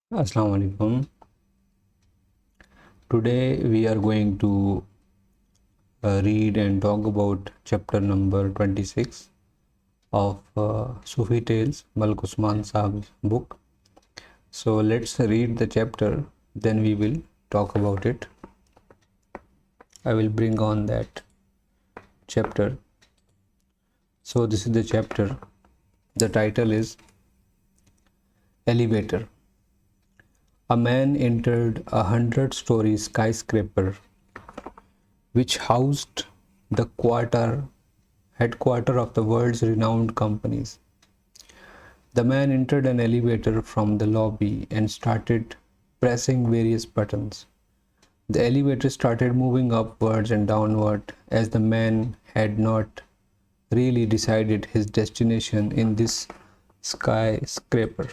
Assalamu alaikum. Today we are going to read and talk about chapter number 26 of Sufi Tales, Malik Usman Saab's book. So let's read the chapter, then we will talk about it. I will bring on that chapter. So this is the chapter. The title is Elevator. A man entered a 100-story skyscraper which housed the headquarters of the world's renowned companies. The man entered an elevator from the lobby and started pressing various buttons. The elevator started moving upwards and downward as the man had not really decided his destination in this skyscraper.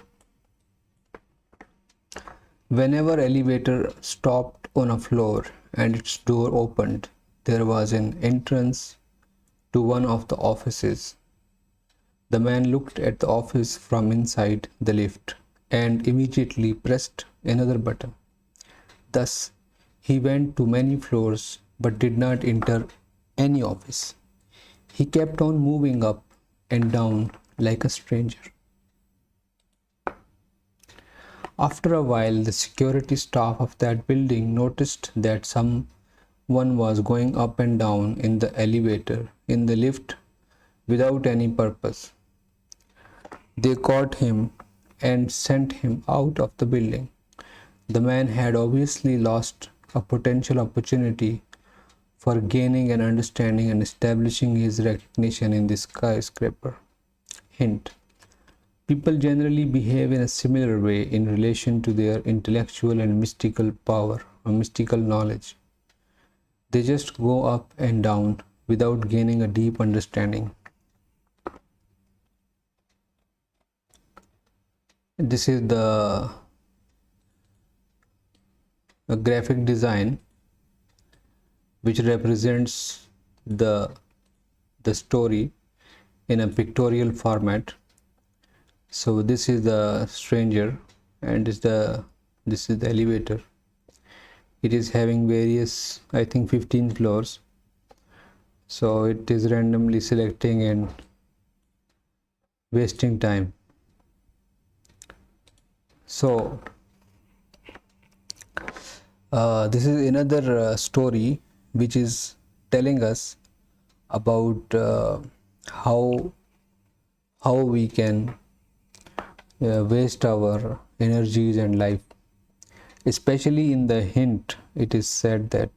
Whenever elevator stopped on a floor and its door opened, there was an entrance to one of the offices. The man looked at the office from inside the lift and immediately pressed another button. Thus, he went to many floors but did not enter any office. He kept on moving up and down like a stranger. After a while, the security staff of that building noticed that someone was going up and down in the elevator, in the lift, without any purpose. They caught him and sent him out of the building. The man had obviously lost a potential opportunity for gaining an understanding and establishing his recognition in the skyscraper. Hint: people generally behave in a similar way in relation to their intellectual and mystical power or mystical knowledge. They just go up and down without gaining a deep understanding. This is the graphic design which represents the story in a pictorial format. So this is the stranger and this is the elevator. It is having various, I think 15 floors. So it is randomly selecting and wasting time. So this is another story which is telling us about how we can waste our energies and life. Especially in the hint, it is said that,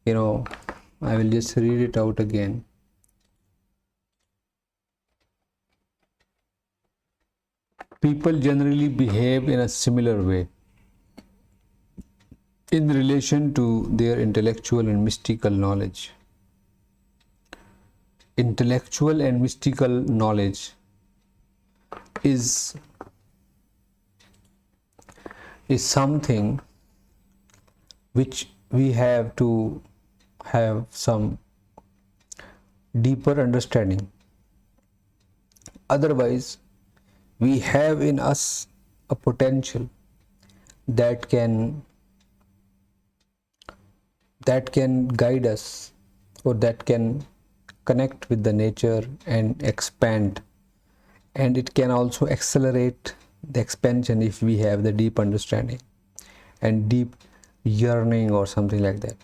I will just read it out again. People generally behave in a similar way in relation to their intellectual and mystical knowledge. Intellectual and mystical knowledge is something which we have to have some deeper understanding. Otherwise, we have in us a potential that can guide us, or that can connect with the nature and expand, and it can also accelerate the expansion if we have the deep understanding and deep yearning or something like that.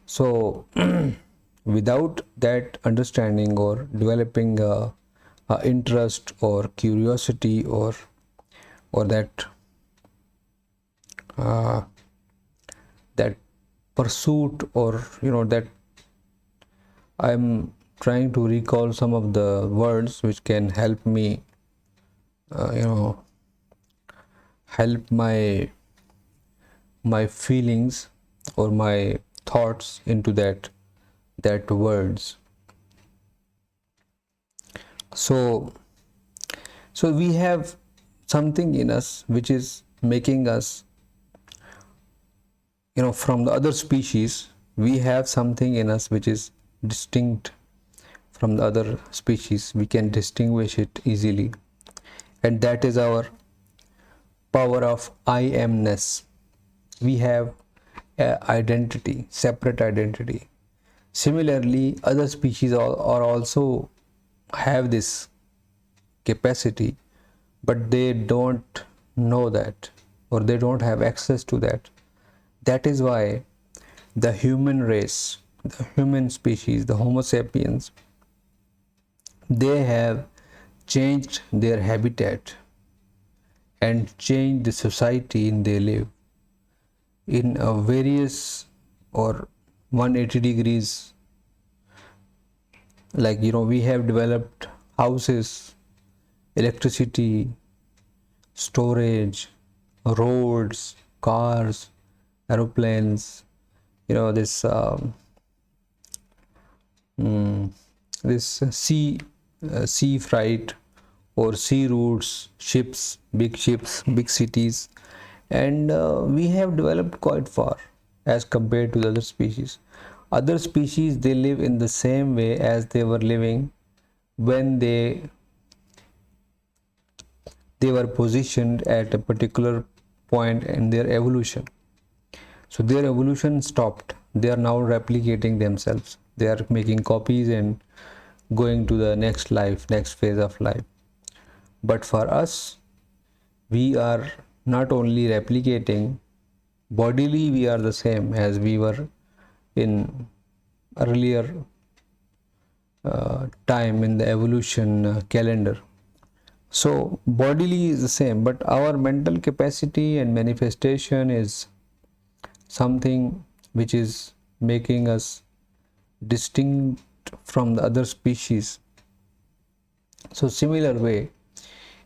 So without that understanding or developing a interest or curiosity or that that pursuit, or that I'm trying to recall some of the words which can help me help my feelings or my thoughts into that words. So we have something in us which is making us, from the other species, we have something in us which is distinct from the other species. We can distinguish it easily, and that is our power of I amness. We have identity, separate identity. Similarly, other species are also have this capacity, but they don't know that, or they don't have access to that. That is why the human race, the human species, the Homo sapiens, they have changed their habitat and changed the society in they live in a various or 180 degrees. Like, we have developed houses, electricity, storage, roads, cars, aeroplanes, this this sea freight or sea routes, ships, big cities, and we have developed quite far as compared to the other species. Other species, they live in the same way as they were living when they were positioned at a particular point in their evolution. So their evolution stopped. They are now replicating themselves. They are making copies and going to the next life, next phase of life. But for us, we are not only replicating, bodily we are the same as we were in earlier time in the evolution calendar. So bodily is the same, but our mental capacity and manifestation is something which is making us distinct from the other species. So similar way,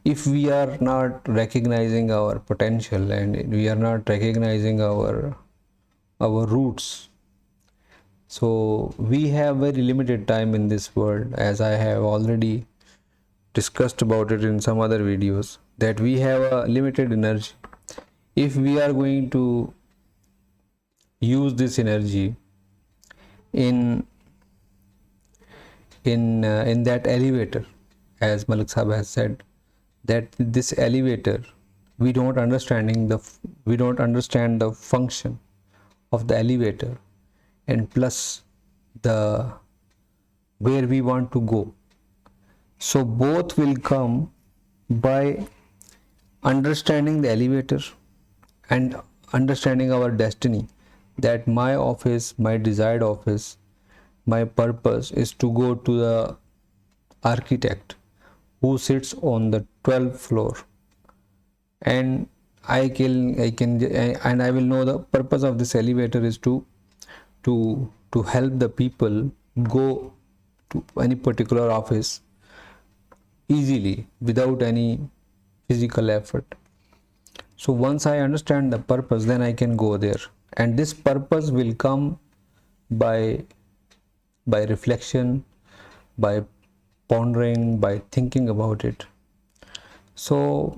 if we are not recognizing our potential and we are not recognizing our roots, so we have very limited time in this world, as I have already discussed about it in some other videos, that we have a limited energy. If we are going to use this energy in that elevator, as Malik Sahab has said, that this elevator, we don't understand the function of the elevator, and plus the where we want to go. So both will come by understanding the elevator and understanding our destiny, that my office, my desired office, my purpose is to go to the architect who sits on the 12th floor, and I will know the purpose of this elevator is to help the people go to any particular office easily without any physical effort. So once I understand the purpose, then I can go there, and this purpose will come by reflection, by pondering, by thinking about it. So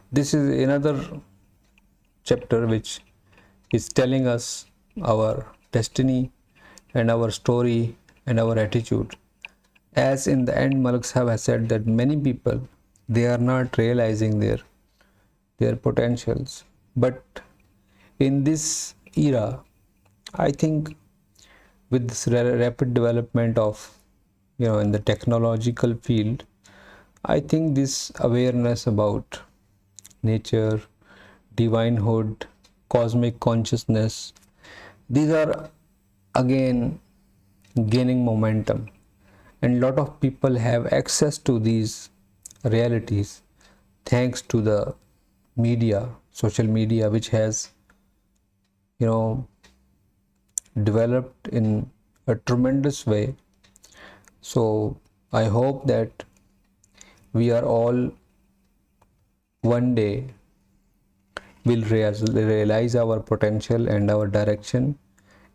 this is another chapter which is telling us our destiny and our story and our attitude. As in the end, Malik Sahab has said that many people, they are not realizing their potentials. But in this era, I think with this rapid development of, in the technological field, I think this awareness about nature, divinehood, cosmic consciousness, these are again gaining momentum, and lot of people have access to these realities thanks to the media, social media, which has developed in a tremendous way. So I hope that we are all one day will realize our potential and our direction,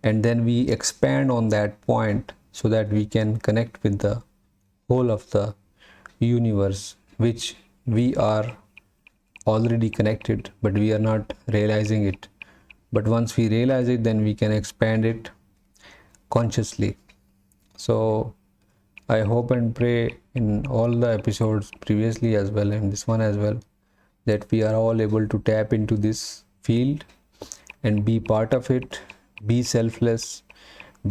and then we expand on that point so that we can connect with the whole of the universe, which we are already connected, but we are not realizing it. But once we realize it, then we can expand it consciously. So I hope and pray in all the episodes previously as well, and this one as well, that we are all able to tap into this field and be part of it, be selfless,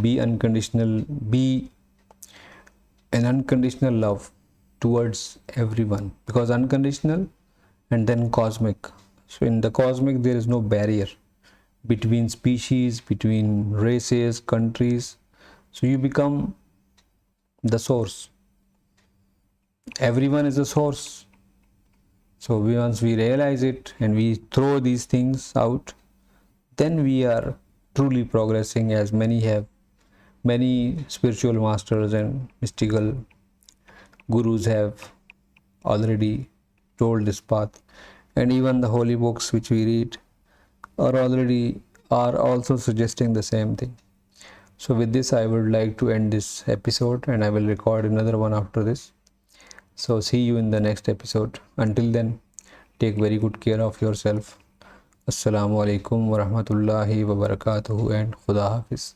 be unconditional, be an unconditional love towards everyone, because unconditional and then cosmic. So in the cosmic there is no barrier between species, between races, countries. So you become the source. Everyone is a source. So once we realize it and we throw these things out, then we are truly progressing, as many spiritual masters and mystical gurus have already told this path. And even the holy books which we read are also suggesting the same thing. So with this I would like to end this episode, and I will record another one after this. So see you in the next episode. Until then, take very good care of yourself. Assalamu alaikum wa rahmatullahi wa barakatuhu, and Khuda Hafiz.